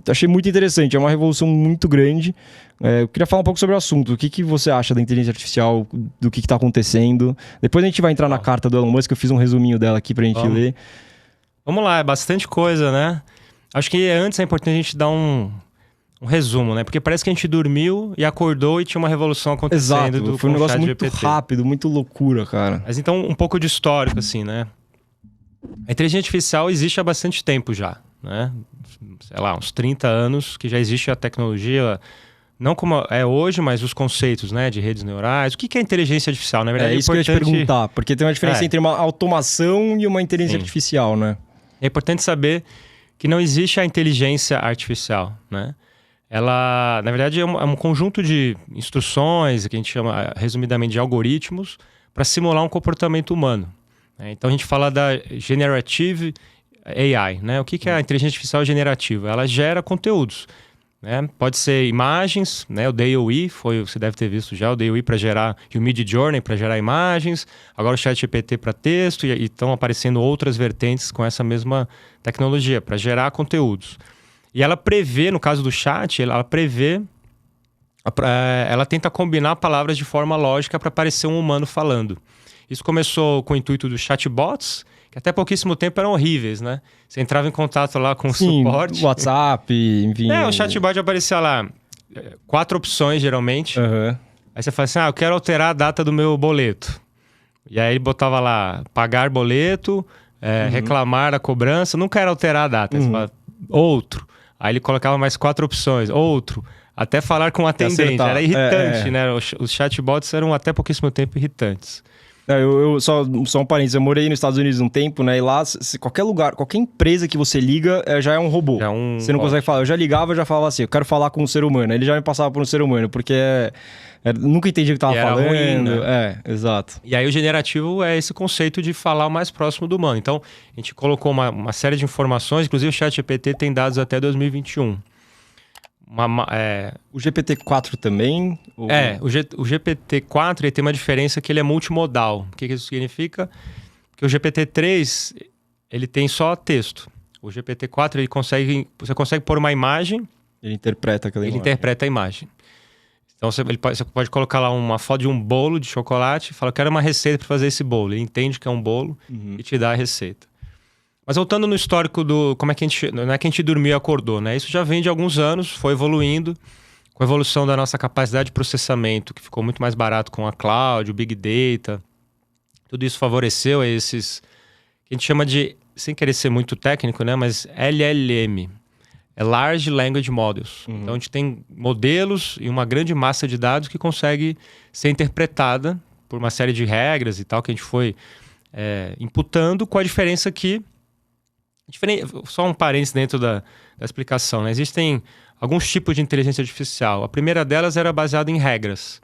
Achei muito interessante, é uma revolução muito grande. Eu queria falar um pouco sobre o assunto. O que você acha da inteligência artificial, do que está acontecendo? Depois a gente vai entrar na carta do Elon Musk, eu fiz um resuminho dela aqui pra gente ler. Vamos lá, é bastante coisa, né? Acho que antes é importante a gente dar um resumo, né? Porque parece que a gente dormiu e acordou e tinha uma revolução acontecendo. Exato, foi um negócio muito rápido, muito loucura, cara. Mas então, um pouco de histórico, assim, né? A inteligência artificial existe há bastante tempo já, né? Sei lá, uns 30 anos que já existe a tecnologia, não como é hoje, mas os conceitos, né? De redes neurais. O que é inteligência artificial? Na verdade, é isso que eu ia te perguntar, porque tem uma diferença entre uma automação e uma inteligência artificial, né? É importante saber que não existe a inteligência artificial, né? Ela, na verdade, é um conjunto de instruções, que a gente chama, resumidamente, de algoritmos, para simular um comportamento humano. Então, a gente fala da Generative AI, né? O que é a inteligência artificial generativa? Ela gera conteúdos, né? Pode ser imagens, né? O DALL-E, você deve ter visto já, o DALL-E para gerar, e o Midjourney para gerar imagens, agora o ChatGPT para texto, e estão aparecendo outras vertentes com essa mesma tecnologia, para gerar conteúdos. E ela prevê, no caso do chat, ela tenta combinar palavras de forma lógica para parecer um humano falando. Isso começou com o intuito dos chatbots, que até pouquíssimo tempo eram horríveis, né? Você entrava em contato lá com o suporte. WhatsApp, enfim. O chatbot aparecia lá, 4 opções geralmente. Aí você fala assim, eu quero alterar a data do meu boleto. E aí ele botava lá, pagar boleto, reclamar a cobrança, não quero alterar a data. Aí você fala, outro. Aí ele colocava mais 4 opções, outro. Até falar com o atendente, era irritante, né? Os chatbots eram até pouquíssimo tempo irritantes. Só um parênteses, eu morei nos Estados Unidos um tempo, né? E lá, qualquer lugar, qualquer empresa que você liga, já é um robô. Você não consegue falar. Eu já ligava, eu já falava assim, eu quero falar com um ser humano. Ele já me passava por um ser humano, porque nunca entendi o que tava falando. Ruim, né? Exato. E aí o generativo é esse conceito de falar o mais próximo do humano. Então, a gente colocou uma série de informações, inclusive o ChatGPT tem dados até 2021. O GPT-4 também? O GPT-4 ele tem uma diferença que ele é multimodal. O que isso significa? Que o GPT-3 ele tem só texto. O GPT-4 você consegue pôr uma imagem. Ele interpreta aquela imagem. Ele interpreta a imagem. Então você pode colocar lá uma foto de um bolo de chocolate e fala, eu quero uma receita para fazer esse bolo. Ele entende que é um bolo e te dá a receita. Mas voltando no histórico do... Como é que não é que a gente dormiu e acordou, né? Isso já vem de alguns anos, foi evoluindo com a evolução da nossa capacidade de processamento, que ficou muito mais barato com a cloud, o Big Data. Tudo isso favoreceu esses... Que a gente chama de, sem querer ser muito técnico, né? Mas LLM. É Large Language Models. Então a gente tem modelos e uma grande massa de dados que consegue ser interpretada por uma série de regras e tal, que a gente foi imputando, com a diferença que... Só um parênteses dentro da explicação, né? Existem alguns tipos de inteligência artificial. A primeira delas era baseada em regras,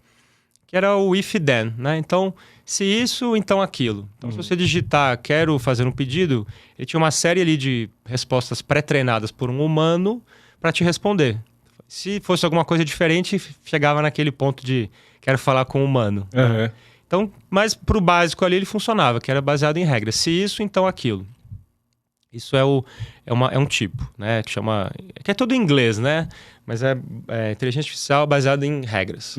que era o if then, né? Então, se isso, então aquilo. Então, se você digitar, quero fazer um pedido, ele tinha uma série ali de respostas pré-treinadas por um humano para te responder. Se fosse alguma coisa diferente, chegava naquele ponto de quero falar com um humano. Né? Então, mas para o básico ali ele funcionava, que era baseado em regras. Se isso, então aquilo. Isso é um tipo, né? Que é todo em inglês, né? Mas é inteligência artificial baseada em regras.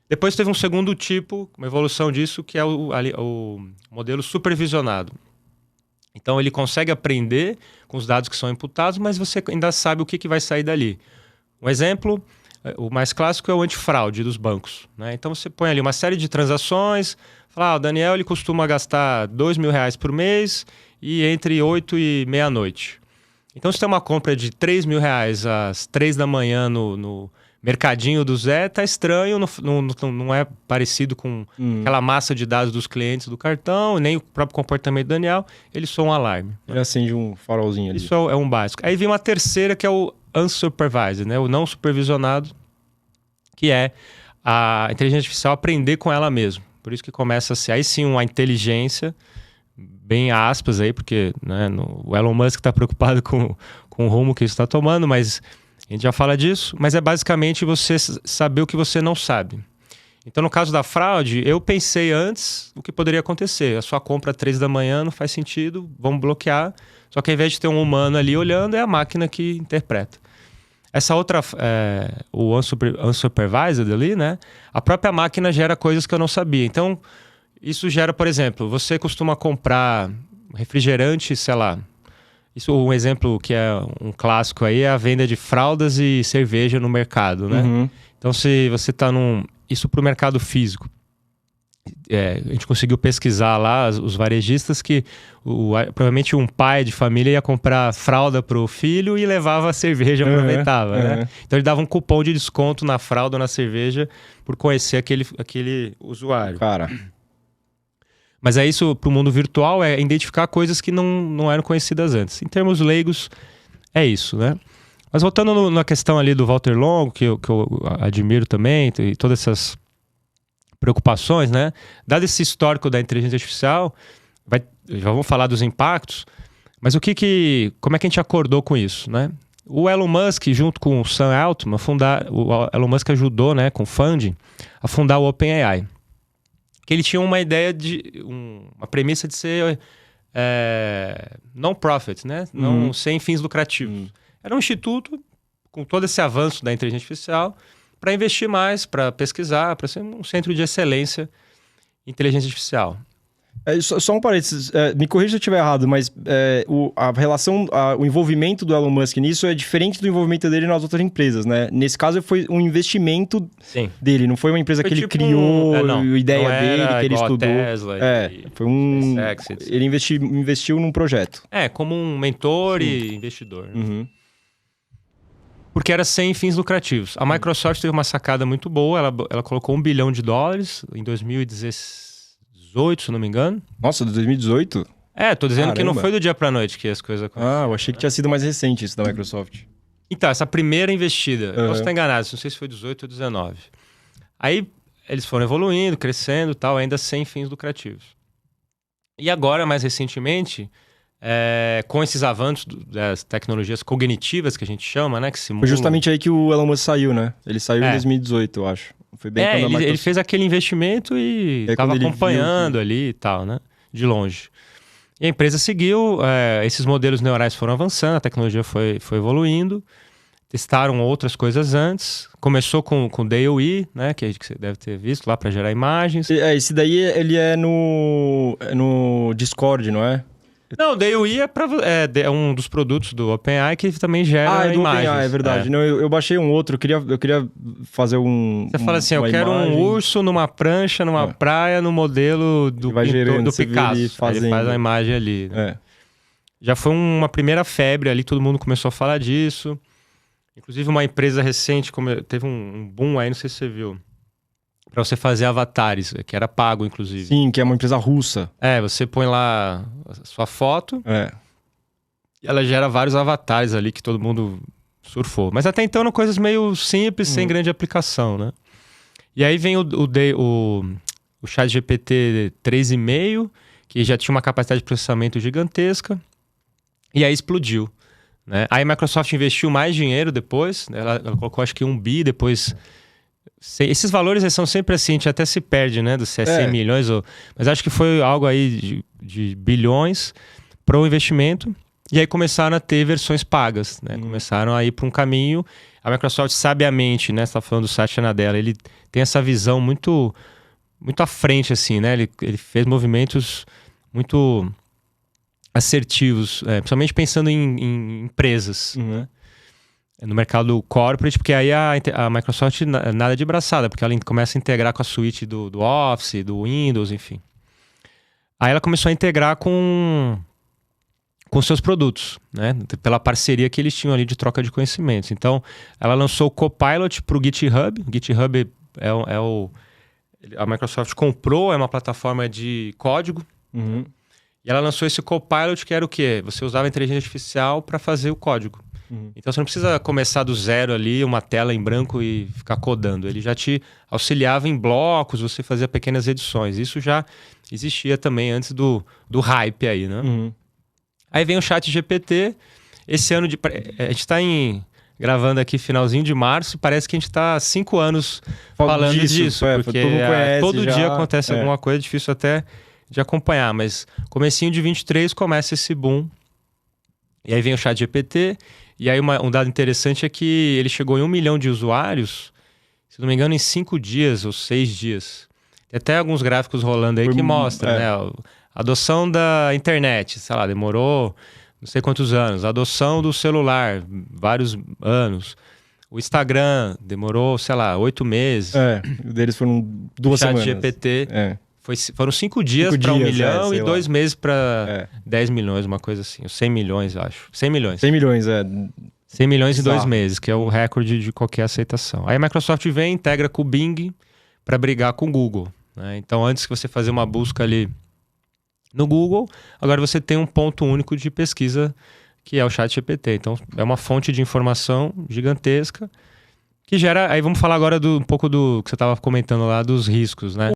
Depois teve um segundo tipo, uma evolução disso, que é o modelo supervisionado. Então ele consegue aprender com os dados que são imputados, mas você ainda sabe o que vai sair dali. Um exemplo, o mais clássico é o antifraude dos bancos, né? Então você põe ali uma série de transações, fala, o Daniel ele costuma gastar R$2.000 por mês e entre 8 e meia-noite. Então, se tem uma compra de R$3.000 às 3 da manhã no mercadinho do Zé, tá estranho, não é parecido com aquela massa de dados dos clientes do cartão, nem o próprio comportamento do Daniel, ele soa um alarme. Ele acende um farolzinho ali. Isso é um básico. Aí vem uma terceira, que é o unsupervised, né? O não supervisionado, que é a inteligência artificial aprender com ela mesma. Por isso que começa a ser, aí sim, uma inteligência... bem aspas aí, porque né, o Elon Musk está preocupado com o rumo que isso está tomando, mas a gente já fala disso. Mas é basicamente você saber o que você não sabe. Então, no caso da fraude, eu pensei antes o que poderia acontecer. A sua compra às 3 da manhã não faz sentido, vamos bloquear. Só que ao invés de ter um humano ali olhando, é a máquina que interpreta. Essa outra, o unsupervised ali, né? A própria máquina gera coisas que eu não sabia. Então, isso gera, por exemplo, você costuma comprar refrigerante, sei lá. Isso, um exemplo que é um clássico aí é a venda de fraldas e cerveja no mercado, né? Uhum. Então, se você está isso para o mercado físico. A gente conseguiu pesquisar lá os varejistas que provavelmente um pai de família ia comprar fralda para o filho e levava a cerveja, aproveitava, né? Então ele dava um cupom de desconto na fralda ou na cerveja por conhecer aquele usuário. Cara. Mas isso para o mundo virtual é identificar coisas que não eram conhecidas antes. Em termos leigos, é isso, né? Mas voltando na questão ali do Walter Longo, que eu admiro também, e todas essas preocupações, né? Dado esse histórico da inteligência artificial, já vamos falar dos impactos, mas como é que a gente acordou com isso, né? O Elon Musk, junto com o Sam Altman, o Elon Musk ajudou, né, com funding, a fundar o OpenAI. Que ele tinha uma ideia uma premissa de ser non-profit, né? Não sem fins lucrativos. Era um instituto com todo esse avanço da inteligência artificial para investir mais, para pesquisar, para ser um centro de excelência em inteligência artificial. Só um parênteses, me corrija se eu estiver errado, mas o envolvimento do Elon Musk nisso é diferente do envolvimento dele nas outras empresas, né? Nesse caso foi um investimento dele, não foi uma empresa que ele criou, ideia dele, que ele estudou. Tesla foi ele investiu num projeto. Como um mentor e investidor. Né? Porque era sem fins lucrativos. A Microsoft teve uma sacada muito boa, ela colocou $1 bilhão em 2018, se não me engano. Nossa, de 2018? Tô dizendo que não foi do dia pra noite que as coisas aconteceram. Eu achei que tinha sido mais recente isso da Microsoft. Então, essa primeira investida, posso estar enganado, não sei se foi 18 ou 19. Aí eles foram evoluindo, crescendo, tal, ainda sem fins lucrativos. E agora, mais recentemente, com esses avanços das tecnologias cognitivas que a gente chama, né? Que simulam... Foi justamente aí que o Elon Musk saiu, né? Ele saiu em 2018, eu acho. Foi bem quando a Microsoft... ele fez aquele investimento e estava acompanhando ali e tal, né? De longe. E a empresa seguiu, esses modelos neurais foram avançando, a tecnologia foi evoluindo, testaram outras coisas antes, começou com o DALL-E, né? Que você deve ter visto lá para gerar imagens. Esse daí ele é no Discord, não é? Não, o DALL-E é um dos produtos do OpenAI que também gera imagens. OpenAI, é verdade. Não, eu baixei um outro, eu queria fazer Você fala assim, eu quero um urso numa prancha, numa praia, no modelo do Picasso. Ele faz a imagem ali. Né? Já foi uma primeira febre ali, todo mundo começou a falar disso. Inclusive uma empresa recente teve um boom aí, não sei se você viu. Pra você fazer avatares, que era pago, inclusive. Sim, que é uma empresa russa. Você põe lá a sua foto e ela gera vários avatares ali que todo mundo surfou. Mas até então eram coisas meio simples, sem grande aplicação, né? E aí vem o ChatGPT 3,5, que já tinha uma capacidade de processamento gigantesca, e aí explodiu. Né? Aí a Microsoft investiu mais dinheiro depois, né? Ela colocou acho que 1 bi, depois... Esses valores são sempre assim, a gente até se perde, né? Se é 100 milhões, mas acho que foi algo aí de bilhões para o investimento. E aí começaram a ter versões pagas, né? Começaram a ir para um caminho. A Microsoft, sabiamente, né? Você está falando do Satya Nadella, ele tem essa visão muito, muito à frente, assim, né? Ele fez movimentos muito assertivos, principalmente pensando em empresas, né? No mercado corporate, porque aí a Microsoft nada de braçada, porque ela começa a integrar com a suíte do Office, do Windows, enfim. Aí ela começou a integrar com seus produtos, né? Pela parceria que eles tinham ali de troca de conhecimentos. Então, ela lançou o Copilot para o GitHub. O GitHub a Microsoft comprou, é uma plataforma de código. E ela lançou esse Copilot, que era o quê? Você usava a inteligência artificial para fazer o código. Então você não precisa começar do zero ali, uma tela em branco e ficar codando. Ele já te auxiliava em blocos, você fazia pequenas edições. Isso já existia também antes do hype aí, né? Aí vem o ChatGPT. Esse ano a gente está gravando aqui finalzinho de março, parece que a gente está há 5 anos falando disso, porque todo dia acontece alguma coisa, difícil até de acompanhar, mas comecinho de 23 começa esse boom, e aí vem o ChatGPT, e aí um dado interessante é que ele chegou em 1 milhão de usuários, se não me engano, em 5 dias ou 6 dias. Tem até alguns gráficos rolando aí que mostram, né? A adoção da internet, sei lá, demorou não sei quantos anos. A adoção do celular, vários anos. O Instagram demorou, sei lá, 8 meses. O deles foram 2 semanas. ChatGPT foram 5 dias para 1 milhão e 2 meses para 10 milhões, uma coisa assim. 100 milhões, eu acho. 100 milhões. 100 milhões, 100 milhões em 2 meses, que é o recorde de qualquer aceitação. Aí a Microsoft vem, integra com o Bing para brigar com o Google, né? Então, antes que você fazer uma busca ali no Google, agora você tem um ponto único de pesquisa, que é o ChatGPT. Então, é uma fonte de informação gigantesca que gera... Aí vamos falar agora um pouco do que você estava comentando lá, dos riscos, né?